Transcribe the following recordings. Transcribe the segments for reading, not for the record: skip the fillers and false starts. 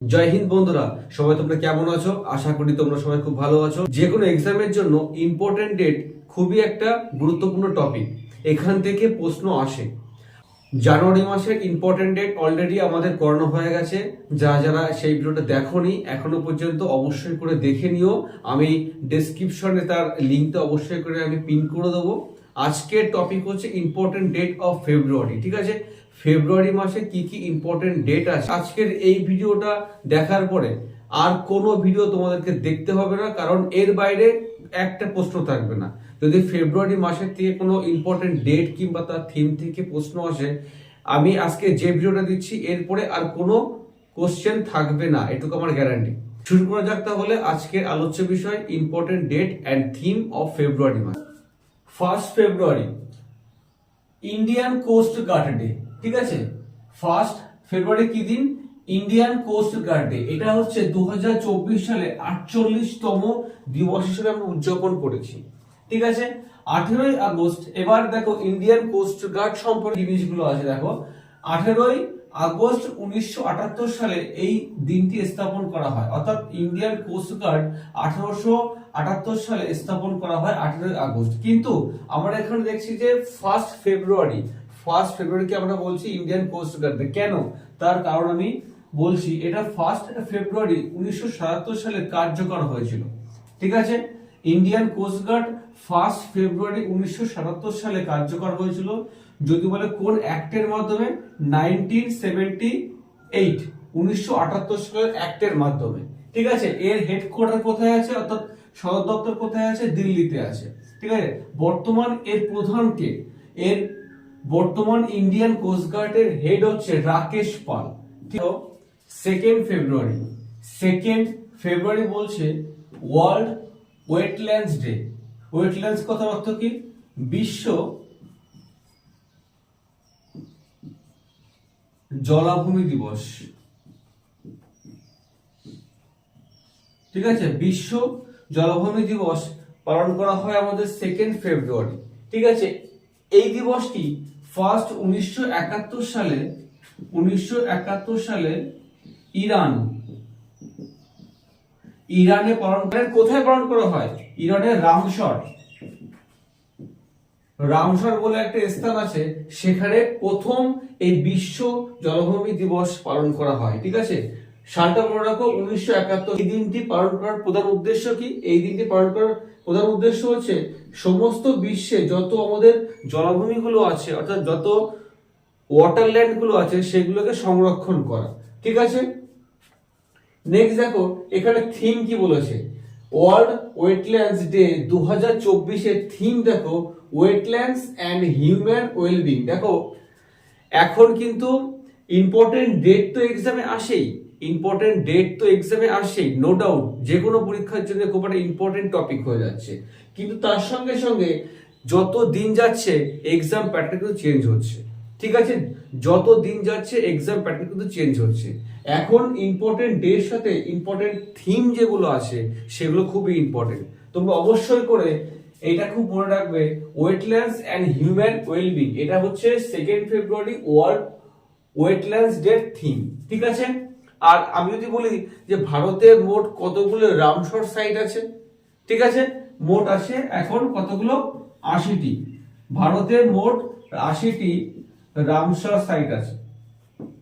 জয় হিন্দ বন্ধুরা, সবাই তোমরা কেমন আছো? আশা করি তোমরা সবাই খুব ভালো আছো। যে কোনো এক্সামের জন্য ইম্পর্টেন্ট ডেট খুবই একটা গুরুত্বপূর্ণ টপিক। এখান থেকে প্রশ্ন আসে। জানুয়ারি মাসের ইম্পর্টেন্ট ডেট অলরেডি আমাদের করানো হয়ে গেছে। যারা সেই ভিডিওটা দেখোনি এখনো পর্যন্ত অবশ্যই করে দেখে নিও। আমি ডেসক্রিপশনে তার লিঙ্কটা অবশ্যই করে আমি পিন করে দেবো। আজকের টপিক হচ্ছে ইম্পর্টেন্ট ডেট অফ ফেব্রুয়ারি। ঠিক আছে, ফেব্রুয়ারি মাসে কি কি ইম্পর্টেন্ট ডেট আছে আজকের এই ভিডিওটা দেখার পরে আর কোনো ভিডিও তোমাদেরকে দেখতে হবে না, কারণ এর বাইরে একটা প্রশ্ন থাকবে না। যদি ফেব্রুয়ারি মাসের থেকে কোনো ইম্পর্টেন্ট ডেট কিংবা তার থিম থেকে প্রশ্ন আসে, আমি আজকে যে ভিডিওটা দিচ্ছি এরপরে আর কোনো কোশ্চেন থাকবে না, এটুকু আমার গ্যারান্টি। শুরু করা যাক তাহলে আজকের আলোচ্য বিষয় important date and theme of February মাস। 1 February Indian coast guard day. ঠিক আছে, 1 ফেব্রুয়ারি কি দিন? Indian coast guard day. এটা হচ্ছে 2024 সালে 48তম দিবস হিসেবে আমরা উদযাপন করেছি। ঠিক আছে, 18ই আগস্ট। এবার দেখো ইন্ডিয়ান কোস্ট গার্ড সম্পর্কে জিনিসগুলো আছে। দেখো 18ই আগস্ট 1978 সালে এই দিনটি স্থাপন করা হয়, অর্থাৎ ইন্ডিয়ান কোস্ট গার্ড 1878 সালে স্থাপন করা হয় 18ই আগস্ট। কিন্তু আমরা এখানে দেখছি যে 1 ফেব্রুয়ারিকে আমরা বলছি ইন্ডিয়ান কোস্ট গার্ড ডে। কেন? তার কারণ আমি বলছি। এটা 1 ফেব্রুয়ারি 1977 সালে কার্যকর হয়েছিল। ঠিক আছে, ইন্ডিয়ান কোস্ট গার্ড 1 ফেব্রুয়ারি 1977 সালে কার্যকর হয়েছিল। যদি বলে কোন অ্যাক্টের মাধ্যমে? 1978 সালের অ্যাক্টের মাধ্যমে। ঠিক আছে, এর হেডকোয়ার্টার কোথায় আছে, অর্থাৎ সদর দপ্তর কোথায় আছে? দিল্লিতে আছে। ঠিক আছে, বর্তমান এর প্রধান কে? এর বর্তমান ইন্ডিয়ান কোস্ট গার্ডের হেড হচ্ছে রাকেশ পাল। 2 ফেব্রুয়ারি বলছে ওয়ার্ল্ড ওয়েটল্যান্ডস ডে। ওয়েটল্যান্ডস কথার অর্থ কি? বিশ্ব জলাভূমি দিবস। ঠিক আছে, বিশ্ব জলাভূমি দিবস পালন করা হয় আমাদের 2 ফেব্রুয়ারি। ঠিক আছে, এই দিবসটি 1971 সালে ইরানে পালন করেন। কোথায় পালন করা হয়? ইরানের রামসর বলে একটা স্থান আছে, সেখানে প্রথম এই বিশ্ব জলাভূমি দিবস পালন করা হয়। ঠিক আছে, সালটা মনে রাখো 1971। এই দিনটি পালন করার প্রধান উদ্দেশ্য কি? এই দিনটি পালন করার প্রধান উদ্দেশ্য হচ্ছে সমস্ত বিশ্বে যত আমাদের জলাভূমিগুলো আছে, অর্থাৎ যত ওয়াটারল্যান্ড গুলো আছে, সেগুলোকে সংরক্ষণ করা। ঠিক আছে, নেক্সট দেখো এখানে থিম কি বলেছে। ওয়ার্ল্ড ওয়েটল্যান্ডস ডে 2024 এর থিম দেখো, ওয়েটল্যান্ডস অ্যান্ড হিউম্যান ওয়েলবিং। দেখো এখন কিন্তু ইম্পর্টেন্ট ডেট তো এক্সামে আসেই, নো ডাউট। যে কোনো পরীক্ষার জন্য খুব একটা ইম্পর্টেন্ট টপিক হয়ে যাচ্ছে, কিন্তু তার সঙ্গে সঙ্গে যত দিন যাচ্ছে এক্সাম প্যাটার্ন কিন্তু চেঞ্জ হচ্ছে। ঠিক আছে, যত দিন যাচ্ছে এক্সাম প্যাটার্ন কিন্তু চেঞ্জ হচ্ছে। এখন ইম্পর্টেন্ট ডের সাথে ইম্পর্টেন্ট থিম যেগুলো আছে সেগুলো খুবই ইম্পর্টেন্ট। তোমরা অবশ্যই করে এটা খুব মনে রাখবে, ওয়েটল্যান্ডস অ্যান্ড হিউম্যান ওয়েলবিং। এটা হচ্ছে 2 ফেব্রুয়ারি ওয়ার্ল্ড ওয়েটল্যান্ডস ডে থিম। ঠিক আছে, আর আমি যদি বলি যে ভারতের মোট কতগুলো রামসর সাইট আছে? ঠিক আছে, মোট আছে এখন কতগুলো? 80টি। ভারতের মোট 80টি রামসর সাইট আছে।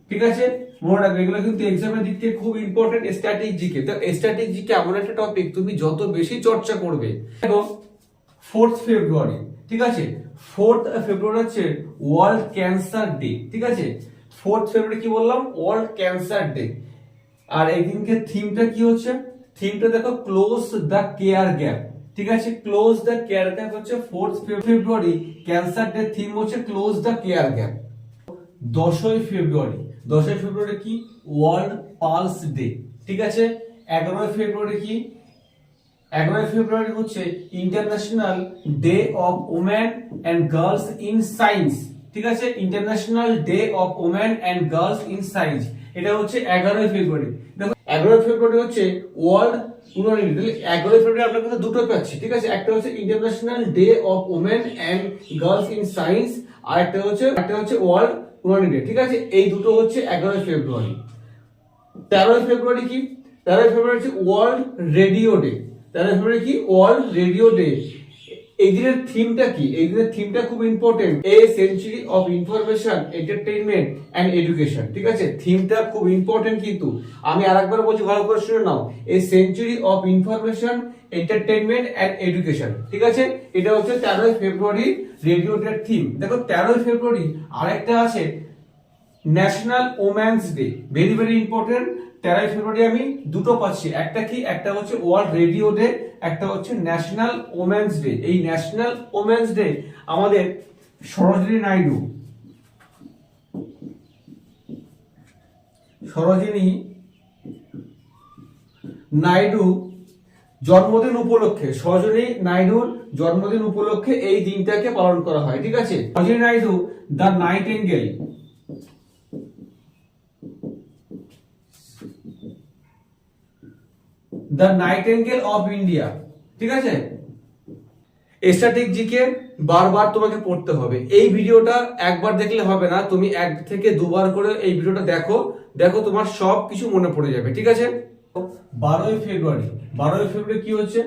ঠিক আছে, মনে রাখবে এগুলো কিন্তু এক্সামের দিক থেকে খুব ইম্পর্টেন্ট। স্ট্যাটিক জিকে, তো স্ট্যাটিক জিকে এমন একটা টপিক তুমি যত বেশি চর্চা করবে। দেখো 4 ফেব্রুয়ারি, ঠিক আছে, 4 ফেব্রুয়ারি হচ্ছে ওয়ার্ল্ড ক্যান্সার ডে। ঠিক আছে, 4 ফেব্রুয়ারি কি বললাম? World cancer day. আর এই দিনকে থিমটা কি হচ্ছে? থিমটা দেখো ক্লোজ দ্য কেয়ার গ্যাপ। ঠিক আছে, ক্লোজ দ্য কেয়ার গ্যাপ হচ্ছে 4 ফেব্রুয়ারি ক্যান্সার ডে থিম হচ্ছে ক্লোজ দ্য কেয়ার গ্যাপ। 10 ফেব্রুয়ারি কি? World pulse day. ঠিক আছে, 11 ফেব্রুয়ারি কি? 11 ফেব্রুয়ারি হচ্ছে international day of women and girls in science. ঠিক আছে, international day of women and girls in science, এটা হচ্ছে 11 ফেব্রুয়ারি। দেখো 11 ফেব্রুয়ারি হচ্ছে ওয়ার্ল্ড 11 ফেব্রুয়ারি আমরা কিন্তু দুটো পাচ্ছি। ঠিক আছে, একটা হচ্ছে international day of women and girls in science, আর একটা হচ্ছে ওয়ার্ল্ড উনানি ডে। ঠিক আছে, এই দুটো হচ্ছে 11 ফেব্রুয়ারি। 13 ফেব্রুয়ারি কি? 13 ফেব্রুয়ারি হচ্ছে ওয়ার্ল্ড রেডিও ডে। 13 ফেব্রুয়ারি কি? World radio day. এই দিনের থিমটা কি? এই দিনের থিমটা খুব important, a century of information, entertainment and education. ঠিক আছে, থিমটা খুব ইম্পর্টেন্ট, কিন্তু আমি আরেকবার বলছি, ভালো করে শুনে নাও। A century of information, entertainment and education. ঠিক আছে, এটা হচ্ছে 13 ফেব্রুয়ারি রেডিও ডে থিম। দেখো 13 ফেব্রুয়ারি আরেকটা আছে national women's day, very very important. 13 ফেব্রুয়ারি আমি দুটো পাচ্ছি, একটা কি, একটা হচ্ছে ওয়ার্ল্ড রেডিও ডে, একটা হচ্ছে ন্যাশনাল ওমেন্স ডে। এই ন্যাশনাল ওমেন্স ডে আমাদের সরোজিনী নাইডু জন্মদিন উপলক্ষে, সরোজিনী নাইডুর জন্মদিন উপলক্ষে এই দিনটাকে পালন করা হয়। ঠিক আছে, Sarojini Naidu the Nightingale of India. ঠিক আছে, স্ট্যাটিক জিকে বারবার তোমাকে পড়তে হবে। এই ভিডিওটা একবার দেখলে হবে না, তুমি 1 থেকে 2 বার করে এই ভিডিওটা দেখো, তোমার সব কিছু মনে পড়ে যাবে। ঠিক আছে, 12 ফেব্রুয়ারি কি হচ্ছে?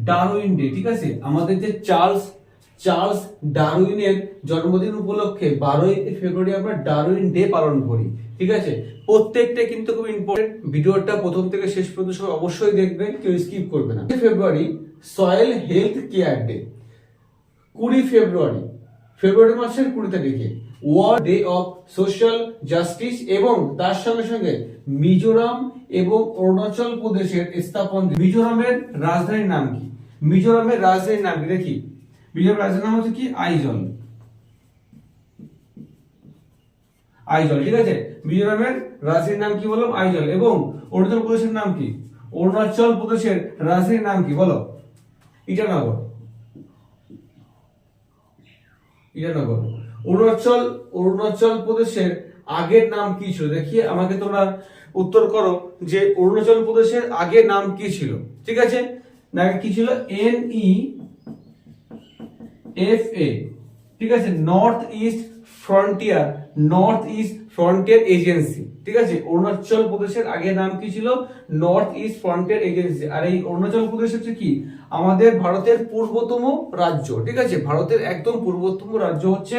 Darwin day. ঠিক আছে, আমাদের যে চার্লস ডারউইনের জন্মদিন উপলক্ষে 12 ফেব্রুয়ারি আমরা ডারউইন ডে পালন করি। ঠিক আছে, প্রত্যেকটা কিন্তু খুব ইম্পর্টেন্ট। ভিডিওটা প্রথম থেকে শেষ পর্যন্ত সবাই অবশ্যই দেখবে, কেউ স্কিপ করবে না। ফেব্রুয়ারি সয়েল হেলথ কেয়ার ডে। 20 ফেব্রুয়ারি মাসের 20 তারিখে world day of social justice, এবং তার সঙ্গে সঙ্গে মিজোরাম এবং অরুণাচল প্রদেশের স্থাপন। মিজোরামের রাজধানীর নাম কি? দেখি, মিজোরামের রাজধানীর নাম হচ্ছে কি? আইজল। ঠিক আছে, মিজোরামের রাজধানীর নাম কি বললাম? আইজল। এবং অরুণাচল প্রদেশের নাম কি? অরুণাচল প্রদেশের রাজধানীর নাম কি বলো? ইটানগর। অরুণাচল প্রদেশের আগের নাম কি ছিল? দেখি, আমাকে তোমরা উত্তর করো যে অরুণাচল প্রদেশের আগের নাম কি ছিল। ঠিক আছে, না কি ছিল? NEFA। ঠিক আছে, নর্থ ইস্ট ফ্রন্টিয়ার এজেন্সি। ঠিক আছে, অরুণাচল প্রদেশের আগের নাম কি ছিল? North East Frontier Agency. আর এই অরুণাচল প্রদেশ হচ্ছে কি? আমাদের ভারতের পূর্বতম রাজ্য। ঠিক আছে, ভারতের একদম পূর্বতম রাজ্য হচ্ছে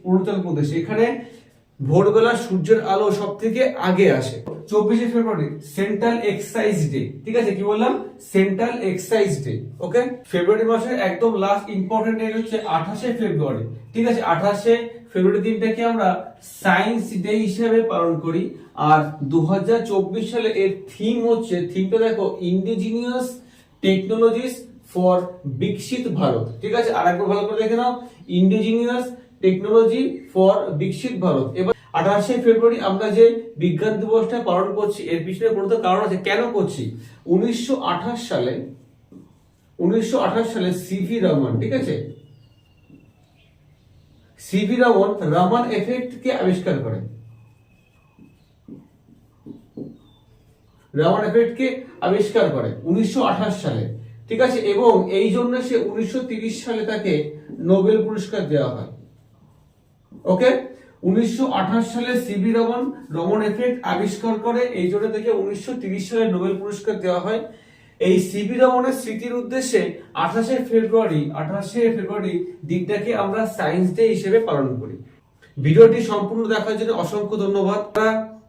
অরুণাচল প্রদেশ। এখানে ভোরবেলা সূর্যের আলো সব থেকে আগে আসে। 24 ফেব্রুয়ারি সেন্ট্রাল এক্সাইজ ডে। ঠিক আছে, কি বললাম? Central excise day. ওকে, ফেব্রুয়ারি মাসের একদম লাস্ট ইম্পর্টেন্ট ডে হচ্ছে 28 ফেব্রুয়ারি। ঠিক আছে, 28 ফেব্রুয়ারি দিনটাকে আমরা সায়েন্স ডে হিসেবে পালন করি। আর 2024 সালে এর থিমটা দেখো, ইন্ডিজিনিয়াস টেকনোলজিস ফর বিকশিত ভারত। ঠিক আছে, আরেকবার ভালো করে দেখে নাও, ইন্ডিজিনিয়াস টেকনোলজি ফর বিকশিত ভারত। এবার 28 ফেব্রুয়ারি আমরা যে বিজ্ঞান দিবসটা পালন করছি, এর পিছনে কোনো তো কারণ আছে। কেন করছি? 1928 সালে সিভি রমন, ঠিক আছে, রামান এফেক্ট কে আবিষ্কার করেন। রামান এফেক্ট কে আবিষ্কার করে 1928 সালে। ঠিক আছে, এবং এই জন্য সে 1930 সালে তাকে নোবেল পুরস্কার দেওয়া হয়। ওকে, 1928 সালে সিভি রমন এফেক্ট আবিষ্কার করে, এই জন্য তাকে 1930 সালে নোবেল পুরস্কার দেওয়া হয়। এই সিভি রমনের স্মৃতির উদ্দেশ্যে 28 ফেব্রুয়ারি দিনটাকে আমরা সায়েন্স ডে হিসেবে পালন করি। ভিডিওটি সম্পূর্ণ দেখার জন্য অসংখ্য ধন্যবাদ।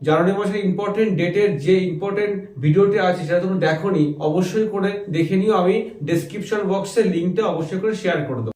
জানুয়ারি মাসের ইম্পর্টেন্ট ডেটের যে ইম্পর্টেন্ট ভিডিওটি আছে সেটা তুমি দেখোনি, অবশ্যই করে দেখে নিও। আমি ডেসক্রিপশন বক্সে লিঙ্কটা অবশ্যই করে শেয়ার করে দেবো।